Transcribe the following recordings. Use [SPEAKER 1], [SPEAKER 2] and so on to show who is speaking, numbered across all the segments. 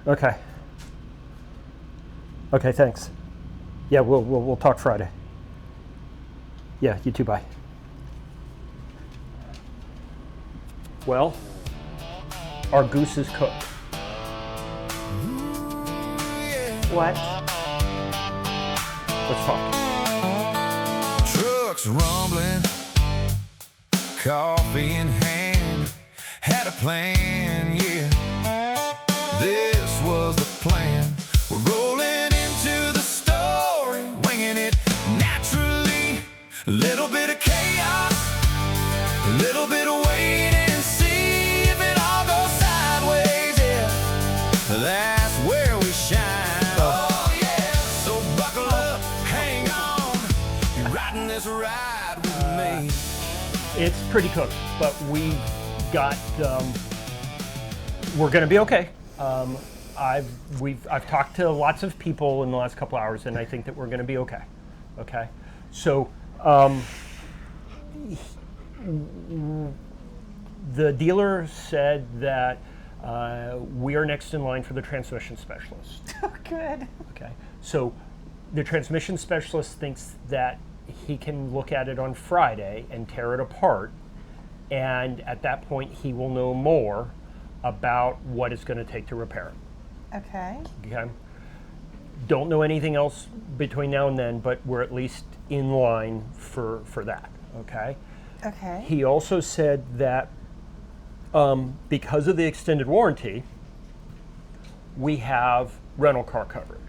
[SPEAKER 1] Okay. Okay, thanks. Yeah, we'll talk Friday. Yeah, you too, bye. Well, our goose is cooked.
[SPEAKER 2] What?
[SPEAKER 1] Let's talk.
[SPEAKER 3] Trucks rumbling, coffee in hand, had a plan, yeah. This was the plan. We're rolling into the story, winging it naturally. A little bit of chaos, a little bit of wait and see if it all goes sideways, yeah. That's where we shine. Oh yeah, so buckle up, hang on. You're riding this ride with me.
[SPEAKER 1] It's pretty cooked, but we've got. We're going to be okay. I've talked to lots of people in the last couple hours, and I think that we're going to be okay. Okay, so the dealer said that we are next in line for the transmission specialist.
[SPEAKER 2] Oh, good.
[SPEAKER 1] Okay, so the transmission specialist thinks that he can look at it on Friday and tear it apart, and at that point he will know more about what it's going to take to repair it.
[SPEAKER 2] Okay.
[SPEAKER 1] Okay. Don't know anything else between now and then, but we're at least in line for that. Okay.
[SPEAKER 2] Okay.
[SPEAKER 1] He also said that because of the extended warranty, we have rental car coverage.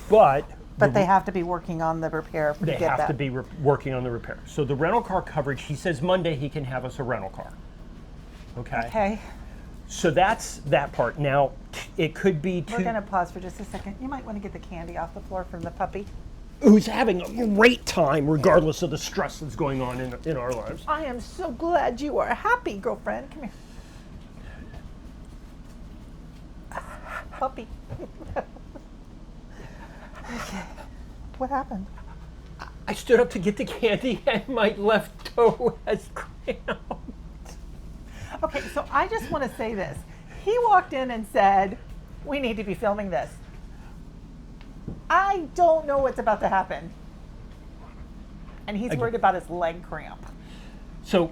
[SPEAKER 1] But
[SPEAKER 2] they have to be working on the repair to
[SPEAKER 1] they
[SPEAKER 2] get that.
[SPEAKER 1] have to be working on the repair. So the rental car coverage, he says Monday he can have us a rental car. Okay.
[SPEAKER 2] Okay.
[SPEAKER 1] So that's that part. Now, it could be
[SPEAKER 2] We're going to pause for just a second. You might want to get the candy off the floor from the puppy.
[SPEAKER 1] who's having a great time regardless of the stress that's going on in our lives.
[SPEAKER 2] I am so glad you are happy, girlfriend. Come here. Puppy. Okay. What happened?
[SPEAKER 1] I stood up to get the candy and my left toe has cramped.
[SPEAKER 2] Okay, so I just want to say this. He walked in and said, we need to be filming this. I don't know what's about to happen. And he's worried about his leg cramp.
[SPEAKER 1] So,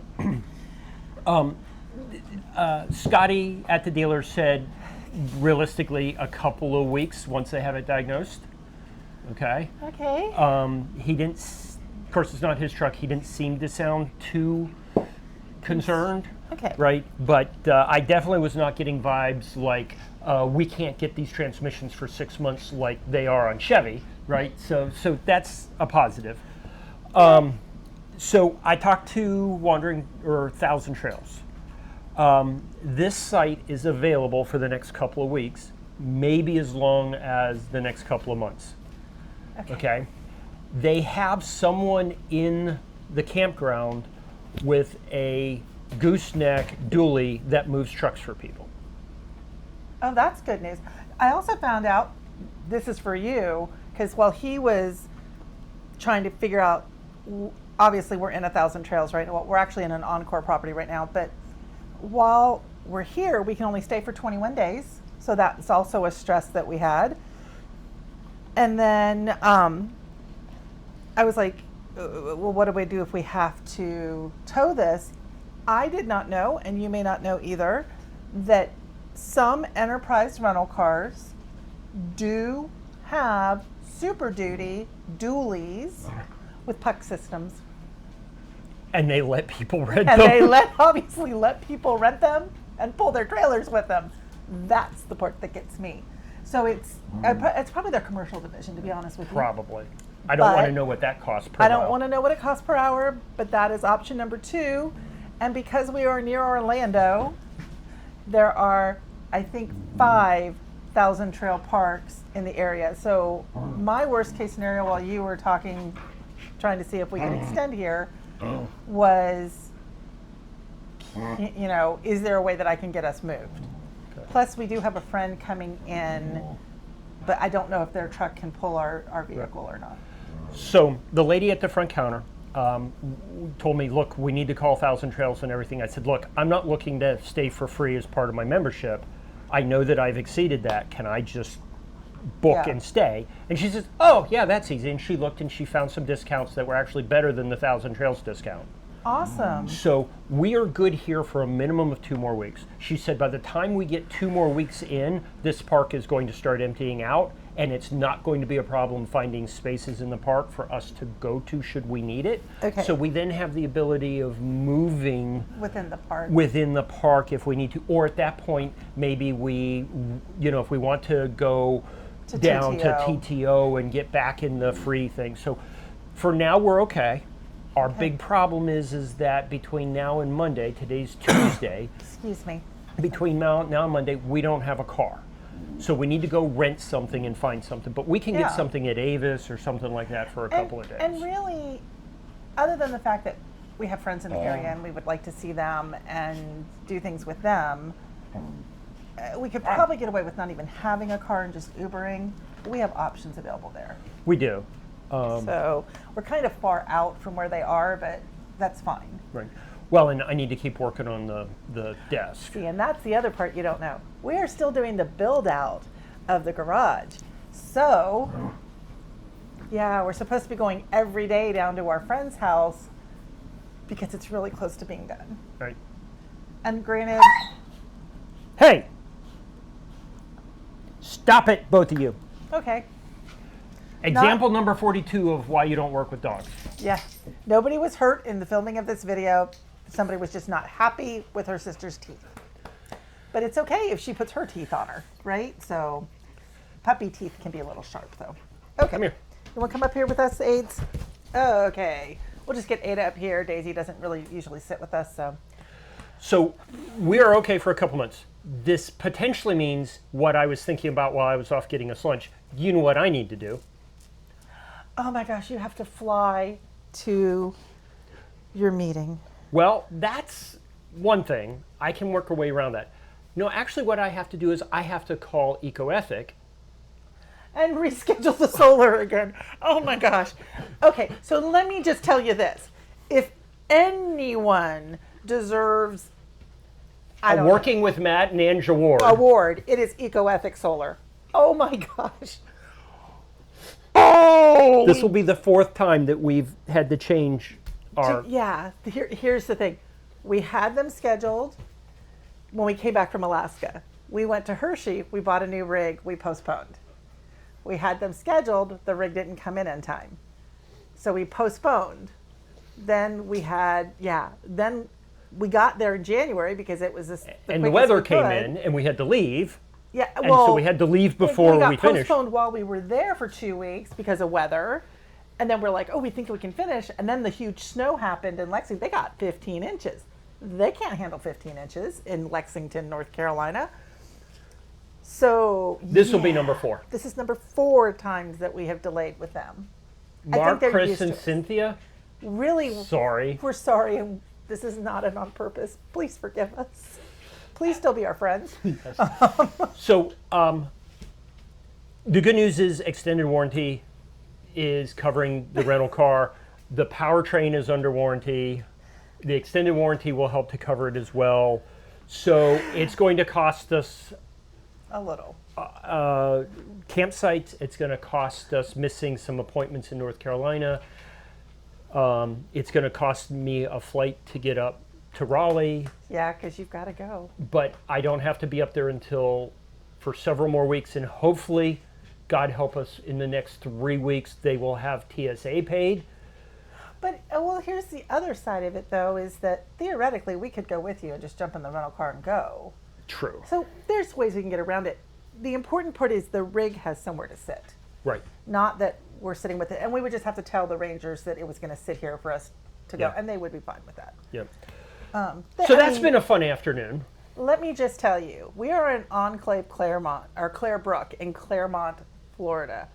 [SPEAKER 1] Scotty at the dealer said realistically a couple of weeks once they have it diagnosed. Okay.
[SPEAKER 2] Okay.
[SPEAKER 1] He didn't, of course, it's not his truck. He didn't seem to sound too concerned.
[SPEAKER 2] Okay.
[SPEAKER 1] Right. But I definitely was not getting vibes like we can't get these transmissions for 6 months like they are on Chevy. Right. So that's a positive. So I talked to Thousand Trails. This site is available for the next couple of weeks, maybe as long as the next couple of months. Okay. They have someone in the campground with a gooseneck dually that moves trucks for people.
[SPEAKER 2] Oh, that's good news. I also found out, this is for you, because while he was trying to figure out, obviously we're in 1,000 Trails right now. Well, we're actually in an Encore property right now, but while we're here, we can only stay for 21 days. So that's also a stress that we had. And then I was like, well, what do we do if we have to tow this? I did not know, and you may not know either, that some enterprise rental cars do have Super Duty dualies with puck systems.
[SPEAKER 1] And they let people rent
[SPEAKER 2] And
[SPEAKER 1] them.
[SPEAKER 2] they obviously let people rent them and pull their trailers with them. That's the part that gets me. So it's probably their commercial division, to be honest with you.
[SPEAKER 1] Probably. I don't want to know what that costs per
[SPEAKER 2] I don't
[SPEAKER 1] mile.
[SPEAKER 2] want to know what it costs per hour, but that is option number 2. And because we are near Orlando, there are, I think, 5,000 trail parks in the area. So my worst case scenario while you were talking, trying to see if we can extend here, was, is there a way that I can get us moved? Okay. Plus, we do have a friend coming in, but I don't know if their truck can pull our vehicle or not.
[SPEAKER 1] So the lady at the front counter told me, look, we need to call 1,000 Trails and everything. I said, look, I'm not looking to stay for free as part of my membership. I know that I've exceeded that. Can I just book
[SPEAKER 2] Yeah.
[SPEAKER 1] and stay? And she says, oh, yeah, that's easy. And she looked and she found some discounts that were actually better than the 1,000 Trails discount.
[SPEAKER 2] Awesome.
[SPEAKER 1] So we are good here for a minimum of 2 more weeks. She said by the time we get 2 more weeks in, this park is going to start emptying out, and it's not going to be a problem finding spaces in the park for us to go to should we need it.
[SPEAKER 2] Okay.
[SPEAKER 1] So we then have the ability of moving
[SPEAKER 2] Within the park.
[SPEAKER 1] within the park if we need to, or at that point, maybe we, if we want to go
[SPEAKER 2] To
[SPEAKER 1] down to
[SPEAKER 2] TTO.
[SPEAKER 1] TTO and get back in the free thing. So for now, we're okay. Our big problem is that between now and Monday, today's Tuesday,
[SPEAKER 2] Excuse me.
[SPEAKER 1] between now and Monday, we don't have a car. So we need to go rent something and find something. But we can
[SPEAKER 2] Yeah.
[SPEAKER 1] get something at Avis or something like that for a couple of days.
[SPEAKER 2] And really, other than the fact that we have friends in the area and we would like to see them and do things with them, we could probably get away with not even having a car and just Ubering. We have options available there.
[SPEAKER 1] We do.
[SPEAKER 2] So we're kind of far out from where they are, but that's fine.
[SPEAKER 1] Right. Well, and I need to keep working on the desk.
[SPEAKER 2] See, and that's the other part you don't know. We are still doing the build out of the garage. So, yeah, we're supposed to be going every day down to our friend's house because it's really close to being done.
[SPEAKER 1] Right.
[SPEAKER 2] And granted,
[SPEAKER 1] Hey! Stop it, both of you.
[SPEAKER 2] okay,
[SPEAKER 1] Example number 42 of why you don't work with dogs.
[SPEAKER 2] yeah, nobody was hurt in the filming of this video. Somebody was just not happy with her sister's teeth. But it's okay if she puts her teeth on her, right? So, puppy teeth can be a little sharp, though. Okay.
[SPEAKER 1] Come here.
[SPEAKER 2] You want to come up here with us, Aids? Okay. We'll just get Ada up here. Daisy doesn't really usually sit with us, so.
[SPEAKER 1] So we are okay for a couple months. This potentially means what I was thinking about while I was off getting us lunch. You know what I need to do?
[SPEAKER 2] Oh my gosh, you have to fly to your meeting.
[SPEAKER 1] Well, that's one thing. I can work a way around that. No, actually what I have to do is I have to call EcoEthic.
[SPEAKER 2] And reschedule the solar again. Oh my gosh. Okay, so let me just tell you this. If anyone deserves
[SPEAKER 1] Working with Matt and Ange Award.
[SPEAKER 2] award, it is EcoEthic Solar. Oh my gosh. Oh!
[SPEAKER 1] This will be the 4th time that we've had to change our...
[SPEAKER 2] Yeah, here's the thing. We had them scheduled when we came back from Alaska. We went to Hershey, we bought a new rig, we postponed. We had them scheduled, the rig didn't come in time. So we postponed. Then we had, then we got there in January because it was this.
[SPEAKER 1] And the weather came in and we had to leave.
[SPEAKER 2] Yeah,
[SPEAKER 1] And
[SPEAKER 2] well,
[SPEAKER 1] so we had to leave before
[SPEAKER 2] we
[SPEAKER 1] we finished.
[SPEAKER 2] postponed while we were there for 2 weeks because of weather. And then we're like, oh, we think we can finish. And then the huge snow happened in Lexington. They got 15 inches. They can't handle 15 inches in Lexington, North Carolina. So
[SPEAKER 1] This will be number 4.
[SPEAKER 2] This is number 4 times that we have delayed with them. I think
[SPEAKER 1] Mark,
[SPEAKER 2] they're
[SPEAKER 1] Chris,
[SPEAKER 2] used
[SPEAKER 1] and
[SPEAKER 2] to it.
[SPEAKER 1] Cynthia,
[SPEAKER 2] Really,
[SPEAKER 1] sorry.
[SPEAKER 2] we're sorry, and this is not an on purpose. Please forgive us. Please still be our friends.
[SPEAKER 1] So the good news is extended warranty is covering the rental car. The powertrain is under warranty. The extended warranty will help to cover it as well. So it's going to cost us
[SPEAKER 2] A little.
[SPEAKER 1] campsites. It's going to cost us missing some appointments in North Carolina. It's going to cost me a flight to get up to Raleigh,
[SPEAKER 2] Yeah, because you've got to go.
[SPEAKER 1] but I don't have to be up there until for several more weeks, and hopefully, God help us, in the next 3 weeks they will have TSA paid.
[SPEAKER 2] But, well, here's the other side of it, though, is that theoretically we could go with you and just jump in the rental car and go.
[SPEAKER 1] True.
[SPEAKER 2] So there's ways we can get around it. The important part is the rig has somewhere to sit,
[SPEAKER 1] Right.
[SPEAKER 2] not that we're sitting with it. And we would just have to tell the Rangers that it was going to sit here for us to go,
[SPEAKER 1] Yeah.
[SPEAKER 2] and they would be fine with that.
[SPEAKER 1] Yep.
[SPEAKER 2] But,
[SPEAKER 1] So
[SPEAKER 2] I
[SPEAKER 1] that's
[SPEAKER 2] mean,
[SPEAKER 1] been a fun afternoon.
[SPEAKER 2] Let me just tell you, we are in Enclave Claremont, or Clare Brook in Claremont, Florida.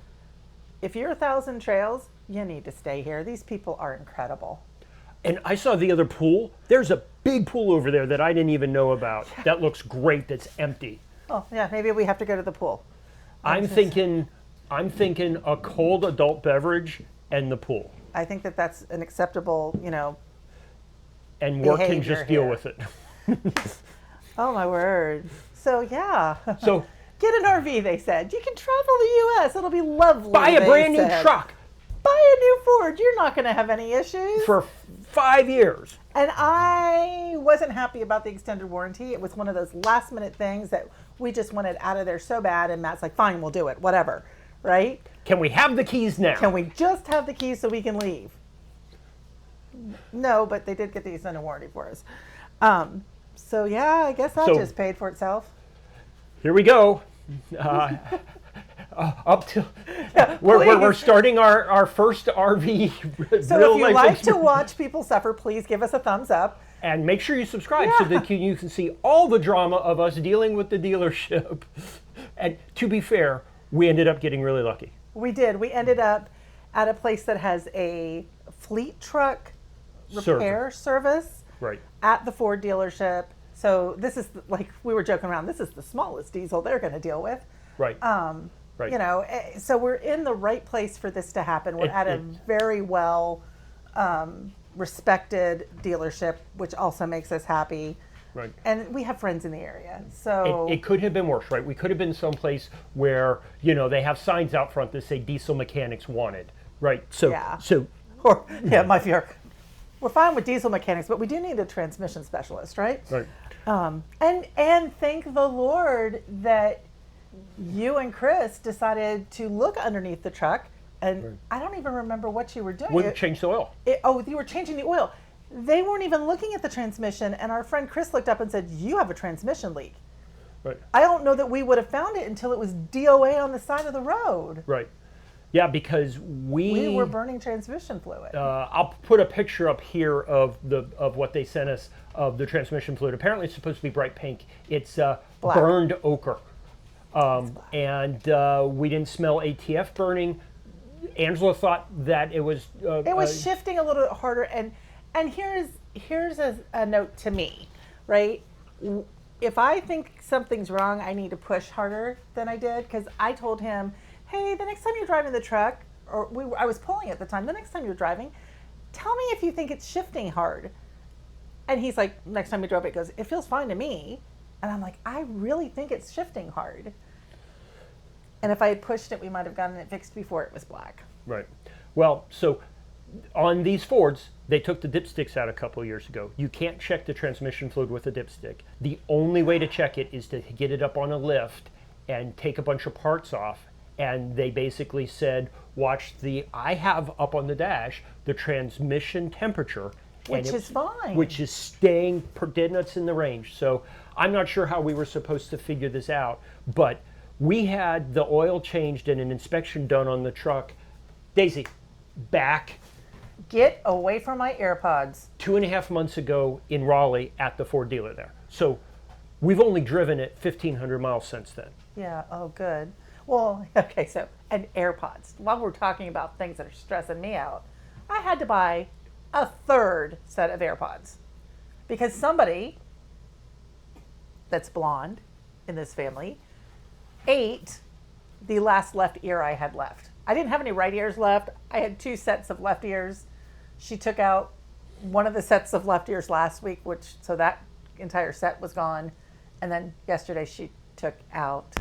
[SPEAKER 2] If you're 1,000 Trails, you need to stay here. These people are incredible.
[SPEAKER 1] And I saw the other pool. There's a big pool over there that I didn't even know about. That looks great. That's empty.
[SPEAKER 2] Oh, yeah, maybe we have to go to the pool.
[SPEAKER 1] I'm thinking a cold adult beverage and the pool.
[SPEAKER 2] I think that that's an acceptable,
[SPEAKER 1] And work can
[SPEAKER 2] Behavior
[SPEAKER 1] just deal
[SPEAKER 2] here.
[SPEAKER 1] with it.
[SPEAKER 2] Oh my word. So yeah.
[SPEAKER 1] So
[SPEAKER 2] Get an RV, they said. You can travel the U.S. It'll be lovely.
[SPEAKER 1] buy a
[SPEAKER 2] they
[SPEAKER 1] brand new
[SPEAKER 2] said.
[SPEAKER 1] truck
[SPEAKER 2] Buy a new Ford. You're not going to have any issues.
[SPEAKER 1] for 5 years.
[SPEAKER 2] And I wasn't happy about the extended warranty. It was one of those last minute things that we just wanted out of there so bad. And Matt's like, fine, we'll do it, whatever. Right?
[SPEAKER 1] Can we have the keys now?
[SPEAKER 2] Can we just have the keys so we can leave? No, but they did get the extended warranty for us. So yeah, I guess that
[SPEAKER 1] So-
[SPEAKER 2] just paid for itself.
[SPEAKER 1] Here we go. Up to we're starting our first RV
[SPEAKER 2] So
[SPEAKER 1] real
[SPEAKER 2] if you
[SPEAKER 1] life
[SPEAKER 2] like to
[SPEAKER 1] experience.
[SPEAKER 2] watch people suffer, please give us a thumbs up.
[SPEAKER 1] And make sure you subscribe so that you can see all the drama of us dealing with the dealership. And to be fair, we ended up getting really lucky.
[SPEAKER 2] We did. We ended up at a place that has a fleet truck repair service
[SPEAKER 1] Right.
[SPEAKER 2] at the Ford dealership. So this is like we were joking around. This is the smallest diesel they're going to deal with.
[SPEAKER 1] Right. Right.
[SPEAKER 2] You know, so we're in the right place for this to happen. We're at a very well respected dealership, which also makes us happy.
[SPEAKER 1] Right.
[SPEAKER 2] And we have friends in the area, so
[SPEAKER 1] It could have been worse, right? We could have been someplace where, they have signs out front that say diesel mechanics wanted, right? So,
[SPEAKER 2] Yeah.
[SPEAKER 1] so
[SPEAKER 2] or yeah, my fear. We're fine with diesel mechanics, but we do need a transmission specialist, right?
[SPEAKER 1] right.
[SPEAKER 2] And thank the Lord that you and Chris decided to look underneath the truck, and
[SPEAKER 1] Right.
[SPEAKER 2] I don't even remember what you were doing.
[SPEAKER 1] Wouldn't change the oil.
[SPEAKER 2] You were changing the oil. They weren't even looking at the transmission, and our friend Chris looked up and said, "You have a transmission leak."
[SPEAKER 1] Right.
[SPEAKER 2] I don't know that we would have found it until it was DOA on the side of the road.
[SPEAKER 1] Right. Yeah, because
[SPEAKER 2] We were burning transmission fluid.
[SPEAKER 1] I'll put a picture up here of what they sent us of the transmission fluid. Apparently, it's supposed to be bright pink. It's
[SPEAKER 2] Black.
[SPEAKER 1] burned ochre, and we didn't smell ATF burning. Angela thought that it was.
[SPEAKER 2] It was shifting a little bit harder, and here's a note to me, right? If I think something's wrong, I need to push harder than I did, because I told him, hey, the next time you're driving the truck, I was pulling at the time, the next time you're driving, tell me if you think it's shifting hard. And he's like, next time we drove it, goes, it feels fine to me. And I'm like, I really think it's shifting hard. And if I had pushed it, we might have gotten it fixed before it was black.
[SPEAKER 1] Right. Well, so on these Fords, they took the dipsticks out a couple of years ago. You can't check the transmission fluid with a dipstick. The only way to check it is to get it up on a lift and take a bunch of parts off. And they basically said, I have up on the dash the transmission temperature.
[SPEAKER 2] Which is fine.
[SPEAKER 1] Which is staying per dead nuts in the range. So I'm not sure how we were supposed to figure this out, but we had the oil changed and an inspection done on the truck. Daisy, back
[SPEAKER 2] Get away from my AirPods.
[SPEAKER 1] 2.5 months ago in Raleigh at the Ford dealer there. So we've only driven it 1,500 miles since then.
[SPEAKER 2] Yeah, oh, good. Well, okay, so, and AirPods. While we're talking about things that are stressing me out, I had to buy a third set of AirPods because somebody that's blonde in this family ate the last left ear I had left. I didn't have any right ears left. I had 2 sets of left ears. She took out one of the sets of left ears last week, so that entire set was gone. And then yesterday she took out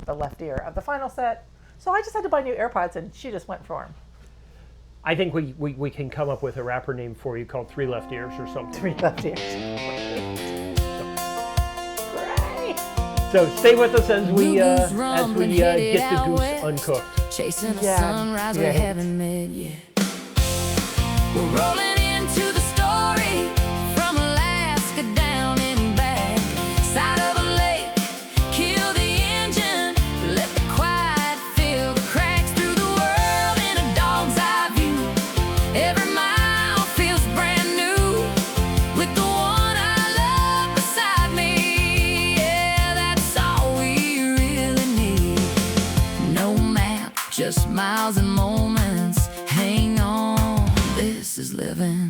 [SPEAKER 2] the left ear of the final set. So I just had to buy new AirPods, and she just went for them.
[SPEAKER 1] I think we can come up with a rapper name for you called 3 Left Ears or something.
[SPEAKER 2] 3 left ears. Great.
[SPEAKER 1] So stay with us as we
[SPEAKER 4] Blue Goose
[SPEAKER 1] get
[SPEAKER 4] rumbling,
[SPEAKER 1] the
[SPEAKER 4] headed
[SPEAKER 1] goose
[SPEAKER 4] out west.
[SPEAKER 1] uncooked.
[SPEAKER 4] Chasing a
[SPEAKER 2] Yeah,
[SPEAKER 4] sunrise we
[SPEAKER 2] great.
[SPEAKER 4] haven't met yet. We're rolling into the story from Alaska down and back. Side of a lake, kill the engine, let the quiet fill the cracks through the world in a dog's eye view. Every mile feels brand new with the one I love beside me. Yeah, that's all we really need. No map, just miles and moments. Hang on, this is living.